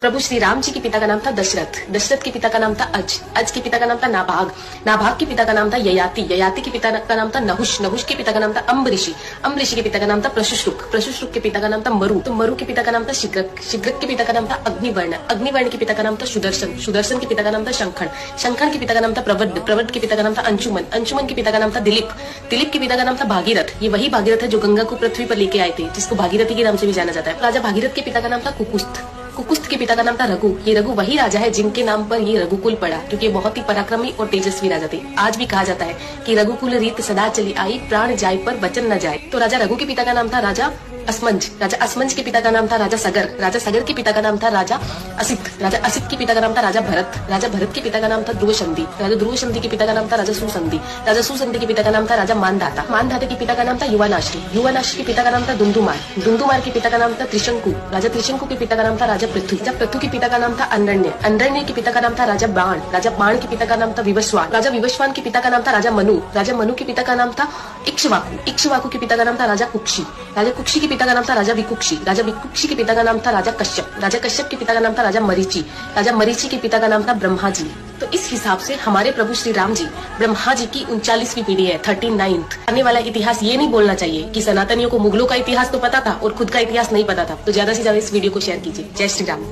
प्रभु श्री राम जी के पिता का नाम था दशरथ, दशरथ के पिता का नाम था अज के पिता का नाम था नाभाग, नाभाग के पिता का नाम था ययाति, ययाति के पिता का नाम था नहुष, नहुष के पिता का नाम था अम्बरीषि, अम्बरीषि के पिता का नाम था प्रशुश्रुक, प्रशुश्रुक के पिता का नाम था मरु, तो मरु के पिता का नाम था शिग्रक, शिग्रक के पिता का नाम था अग्निवर्ण, अग्निवर्ण के पिता का नाम था सुदर्शन, सुदर्शन के पिता का नाम था शंखन, शंखन के पिता का नाम था प्रवड, प्रवड के पिता का नाम था अंशुमन, अंशुमन के पिता का नाम था दिलीप, दिलीप के पिता का नाम था भागीरथ। ये वही भागीरथ है जो गंगा को पृथ्वी पर लेके आए थे, जिसको भागीरथी के नाम से भी जाना जाता है। राजा भागीरथ के पिता का नाम था कुकुस्थ, कुकुस्थ के पिता का नाम था रघु। ये रघु वही राजा है जिनके नाम पर ये रघुकुल पड़ा, क्योंकि ये बहुत ही पराक्रमी और तेजस्वी राजा थे। आज भी कहा जाता है कि रघुकुल रीत सदा चली आई, प्राण जाय पर वचन न जाए। तो राजा रघु के पिता का नाम था राजा असमंज, राजा असमंज के पिता का नाम था राजा सगर, राजा सगर के पिता का नाम था राजा असित, राजा असित के पिता का नाम था राजा भरत, राजा भरत के पिता का नाम था ध्रुवसंधि, राजा ध्रुवसंधि के पिता का नाम था राजा सुसंधि, राजा सुसंधि के पिता का नाम था राजा मानधाता, मानधाता के पिता का नाम था युवानाश्री, युवानाश्री के पिता का नाम था दुंदुमार, दुंदुमार के पिता का नाम था त्रिशंकु, राजा त्रिशंकु के पिता का नाम था राजा पृथु, राजा पृथु के पिता का नाम था अनरण्य, अनरण्य के पिता का नाम था राजा बाण, राजा बाण के पिता का नाम था विवस्वान, राजा विवस्वान के पिता का नाम था राजा मनु, राजा मनु के पिता का नाम था इक्ष्वाकु, इक्ष्वाकु के पिता का नाम था राजा कुक्षी, राजा कुक्षी के पिता का नाम था राजा विकुक्षी, राजा विकुक्षी के पिता का नाम था राजा कश्यप, राजा कश्यप के पिता का नाम था राजा मरीचि, राजा मरीचि के पिता का नाम था ब्रह्मा जी। तो इस हिसाब से हमारे प्रभु श्री राम जी ब्रह्मा जी की 39वीं पीढ़ी है, 39th। आने वाला इतिहास ये नहीं बोलना चाहिए कि सनातनियों को मुगलों का इतिहास तो पता था और खुद का इतिहास नहीं पता था। तो ज्यादा से ज्यादा इस वीडियो को शेयर कीजिए। जय श्री राम।